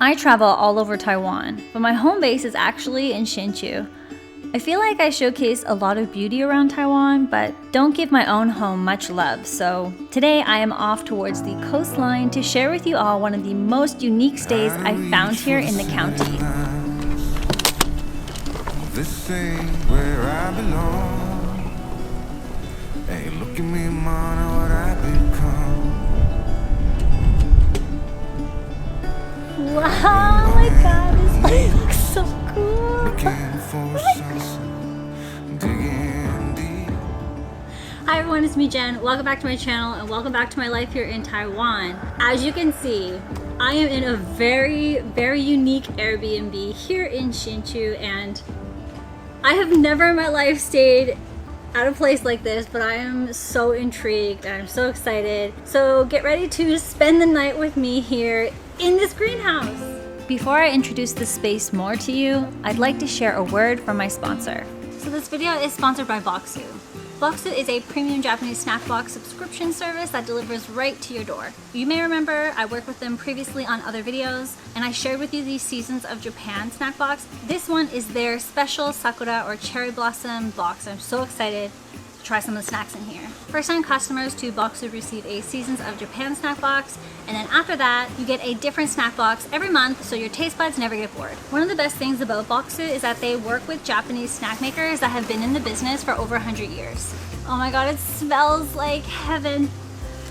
I travel all over Taiwan, but my home base is actually in Hsinchu. I feel like I showcase a lot of beauty around Taiwan, but don't give my own home much love, so today I am off towards the coastline to share with you all one of the most unique stays I found here in the county. This ain't where I belong. Hey, look at me, man, what I become. Wow, oh my god, this place looks so cool. Hi everyone, it's me Jen. Welcome back to my channel and welcome back to my life here in Taiwan. As you can see, I am in a very unique Airbnb here in Hsinchu, and I have never in my life stayed at a place like this, but I am so intrigued and I'm so excited. So get ready to spend the night with me here in this greenhouse. Before I introduce this space more to you, I'd like to share a word from my sponsor. So this video is sponsored by Boxu. Boxu is a premium Japanese snack box subscription service that delivers right to your door. You may remember I worked with them previously on other videos, and I shared with you the Seasons of Japan snack box. This one is their special sakura or cherry blossom box. I'm so excited to try some of the snacks in here. First-time customers to Boxu receive a Seasons of Japan snack box, and then after that, you get a different snack box every month so your taste buds never get bored. One of the best things about Boxu is that they work with Japanese snack makers that have been in the business for over 100 years. Oh my god, it smells like heaven.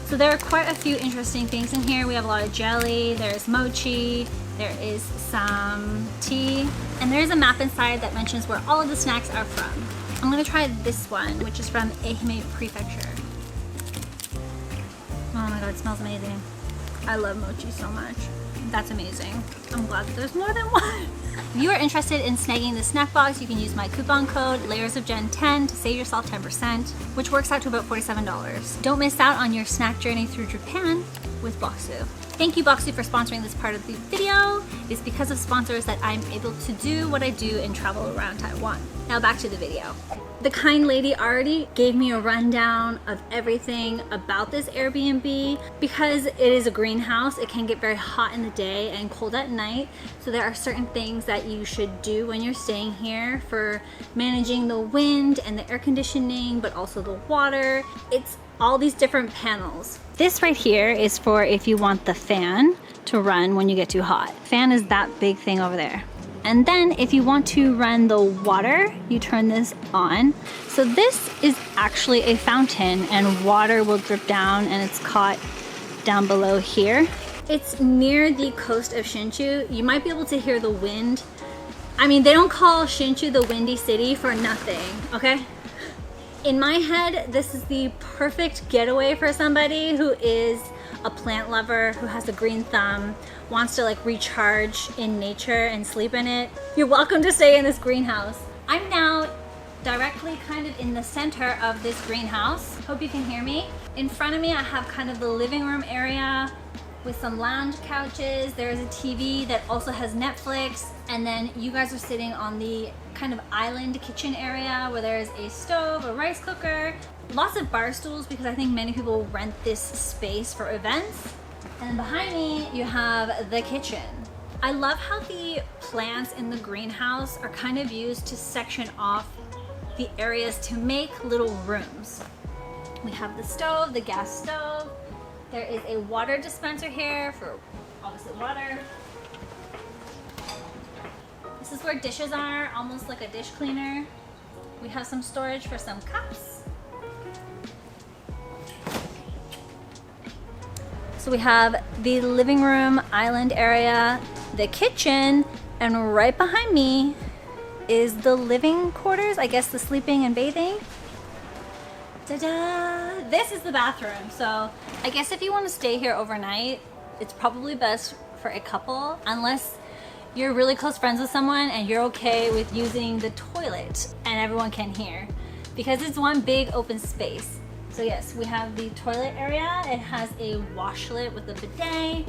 So there are quite a few interesting things in here. We have a lot of jelly, there's mochi, there is some tea, and there's a map inside that mentions where all of the snacks are from. I'm gonna try this one, which is from Ehime Prefecture. Oh my god, it smells amazing. I love mochi so much. That's amazing. I'm glad that there's more than one. If you are interested in snagging the snack box, you can use my coupon code LayersOfJen10 to save yourself 10%, which works out to about $47. Don't miss out on your snack journey through Japan with Boxu. Thank you, Boxu, for sponsoring this part of the video. It's because of sponsors that I'm able to do what I do and travel around Taiwan. Now back to the video. The kind lady already gave me a rundown of everything about this Airbnb. Because it is a greenhouse, it can get very hot in the day and cold at night. So there are certain things that you should do when you're staying here for managing the wind and the air conditioning, but also the water. It's all these different panels. This right here is for if you want the fan to run when you get too hot. Fan is that big thing over there. And then if you want to run the water, you turn this on. So this is actually a fountain and water will drip down and it's caught down below here. It's near the coast of Hsinchu. You might be able to hear the wind. I mean, they don't call Hsinchu the Windy City for nothing, okay? In my head, this is the perfect getaway for somebody who is a plant lover, who has a green thumb, wants to like recharge in nature and sleep in it. You're welcome to stay in this greenhouse. I'm now directly kind of in the center of this greenhouse. Hope you can hear me. In front of me, I have kind of the living room area with some lounge couches. There's a TV that also has Netflix. And then you guys are sitting on the kind of island kitchen area where there's a stove, a rice cooker, lots of bar stools because I think many people rent this space for events. And behind me, you have the kitchen. I love how the plants in the greenhouse are kind of used to section off the areas to make little rooms. We have the stove, the gas stove. There is a water dispenser here for obviously water. This is where dishes are, almost like a dish cleaner. We have some storage for some cups. So we have the living room island area, the kitchen, and right behind me is the living quarters, I guess the sleeping and bathing. Ta-da! This is the bathroom. So I guess if you want to stay here overnight, it's probably best for a couple, unless you're really close friends with someone and you're okay with using the toilet and everyone can hear, because it's one big open space. So yes, we have the toilet area. It has a washlet with a bidet.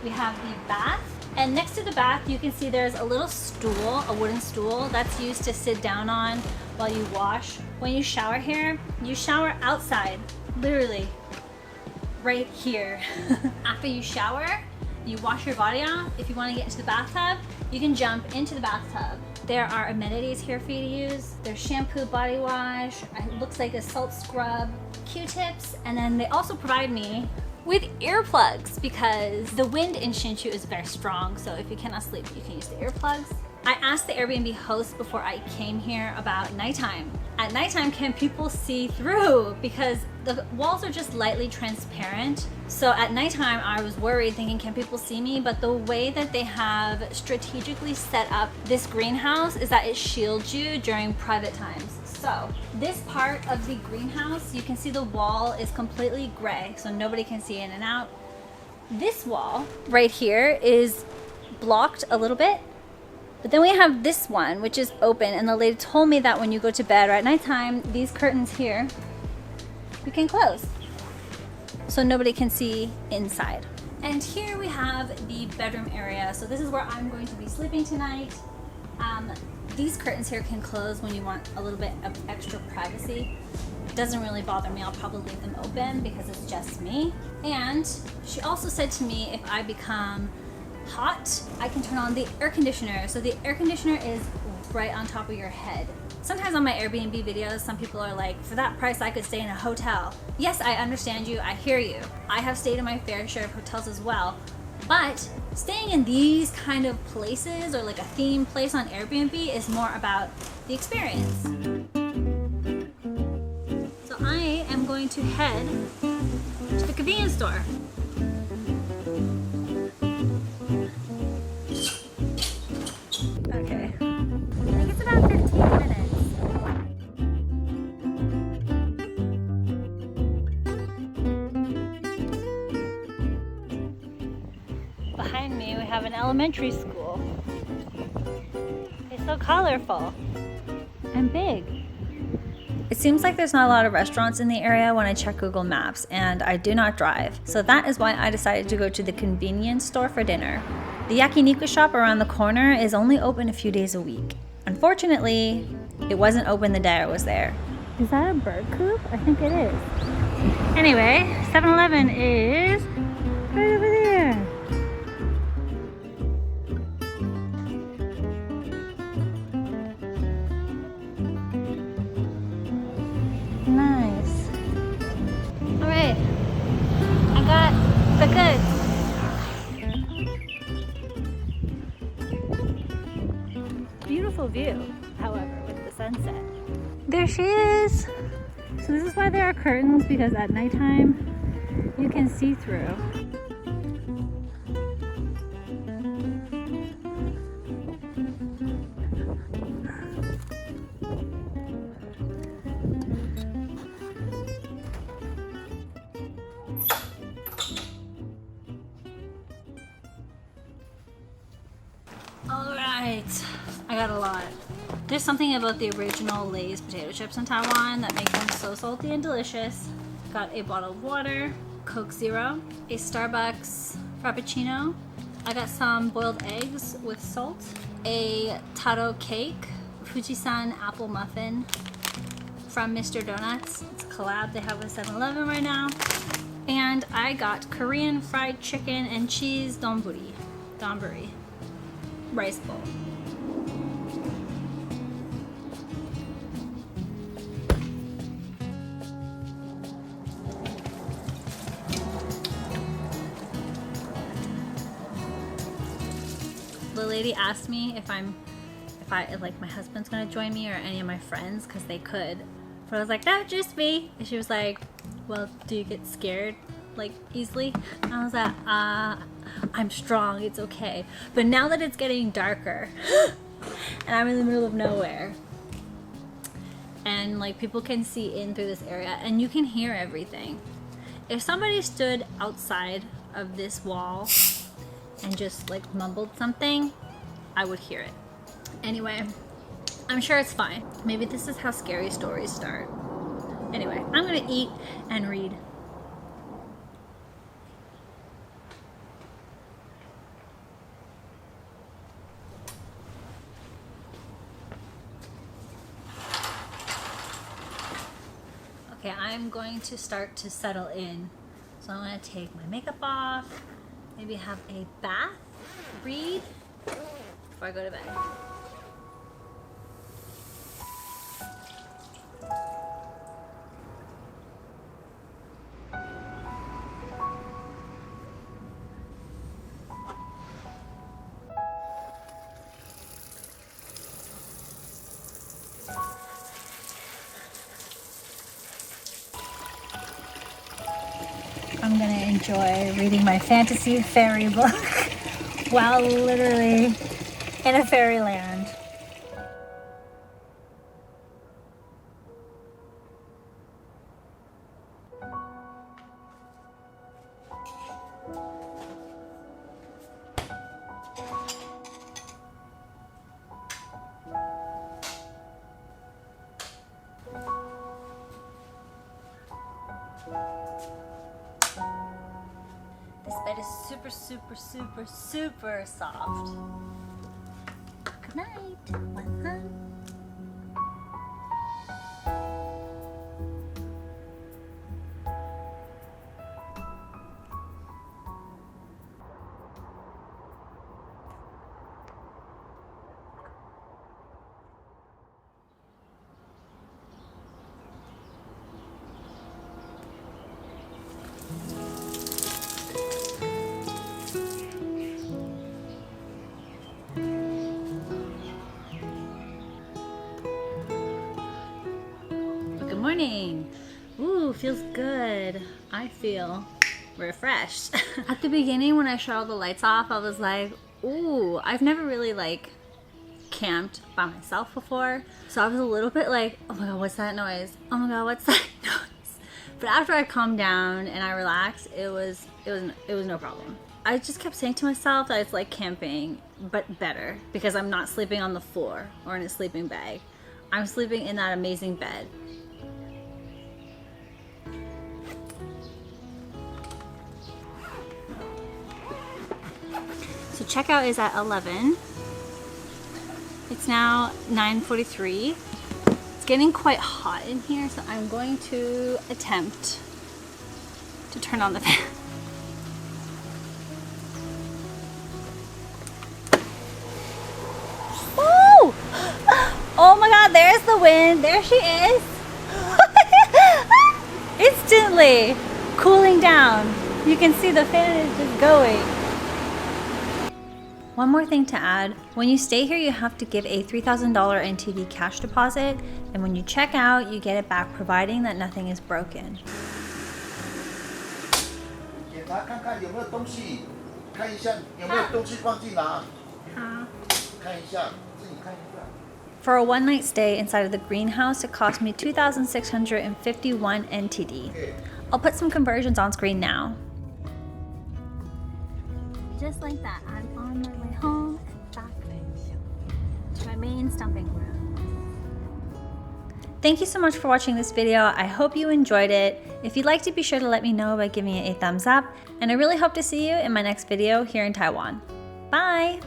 We have the bath, and next to the bath you can see there's a little stool, a wooden stool that's used to sit down on while you wash. When you shower here, you shower outside, literally right here. After you shower, You wash your body off. If you want to get into the bathtub, you can jump into the bathtub. There are amenities here for you to use. There's shampoo, body wash, it looks like a salt scrub, Q-tips, and then they also provide me with earplugs because the wind in Hsinchu is very strong, so if you cannot sleep, you can use the earplugs. I asked the Airbnb host before I came here about nighttime. At nighttime, can people see through? Because the walls are just lightly transparent. So at nighttime, I was worried thinking, can people see me? But the way that they have strategically set up this greenhouse is that it shields you during private times. So this part of the greenhouse, you can see the wall is completely gray, so nobody can see in and out. This wall right here is blocked a little bit. But then we have this one, which is open, and the lady told me that when you go to bed or at nighttime, these curtains here, you can close. So nobody can see inside. And here we have the bedroom area. So this is where I'm going to be sleeping tonight. These curtains here can close when you want a little bit of extra privacy. It doesn't really bother me. I'll probably leave them open because it's just me. And she also said to me, if I become hot, I can turn on the air conditioner. So the air conditioner is right on top of your head. Sometimes on my Airbnb videos, some people are like, for that price, I could stay in a hotel. Yes, I understand you, I hear you. I have stayed in my fair share of hotels as well. But staying in these kind of places or like a theme place on Airbnb is more about the experience. So I am going to head to the convenience store. Okay, I think it's about 15 minutes. Behind me we have an elementary school. It's so colorful and big. It seems like there's not a lot of restaurants in the area when I check Google Maps, and I do not drive. So that is why I decided to go to the convenience store for dinner. The yakiniku shop around the corner is only open a few days a week. Unfortunately, it wasn't open the day I was there. Is that a bird coop? I think it is. Anyway, 7-Eleven is right over there. Nice. All right, I got the goods. Beautiful view, however, with the sunset. There she is. So this is why there are curtains, because at nighttime you can see through. All right, I got a lot. There's something about the original Lay's potato chips in Taiwan that make them so salty and delicious. Got a bottle of water, Coke Zero, a Starbucks Frappuccino. I got some boiled eggs with salt, a taro cake, Fujisan apple muffin from Mr. Donuts. It's a collab they have with 7-Eleven right now. And I got Korean fried chicken and cheese donburi rice bowl. The lady asked me if my husband's gonna join me or any of my friends, because they could. But I was like, no, just me. And she was like, well, do you get scared like easily? And I was like, I'm strong, it's okay. But now that it's getting darker and I'm in the middle of nowhere and like people can see in through this area and you can hear everything. If somebody stood outside of this wall and just like mumbled something, I would hear it. Anyway, I'm sure it's fine. Maybe this is how scary stories start. Anyway, I'm gonna eat and read. Okay, I'm going to start to settle in. So I'm gonna take my makeup off Maybe have a bath, read, before I go to bed. I'm gonna enjoy reading my fantasy fairy book while literally in a fairyland. This bed is super, super, super, super soft. Good night. Bye. Good morning. Ooh, feels good. I feel refreshed. At the beginning when I shut all the lights off, I was like, ooh, I've never really like camped by myself before. So I was a little bit like, oh my God, what's that noise? Oh my God, what's that noise? But after I calmed down and I relaxed, it was no problem. I just kept saying to myself that it's like camping, but better, because I'm not sleeping on the floor or in a sleeping bag. I'm sleeping in that amazing bed. So checkout is at 11. It's now 9:43. It's getting quite hot in here, so I'm going to attempt to turn on the fan. Woo! Oh my God, there's the wind. There she is. Instantly cooling down. You can see the fan is just going. One more thing to add, when you stay here you have to give a $3,000 NTD cash deposit, and when you check out you get it back providing that nothing is broken. 检查看看有没有东西，看一下有没有东西放进来。好，看一下，自己看一下。 For a one-night stay inside of the greenhouse, it cost me 2,651 NTD. I'll put some conversions on screen now. Just like that, I'm on my way home and back to my main stomping ground. Thank you so much for watching this video. I hope you enjoyed it. If you'd like to, be sure to let me know by giving it a thumbs up. And I really hope to see you in my next video here in Taiwan. Bye!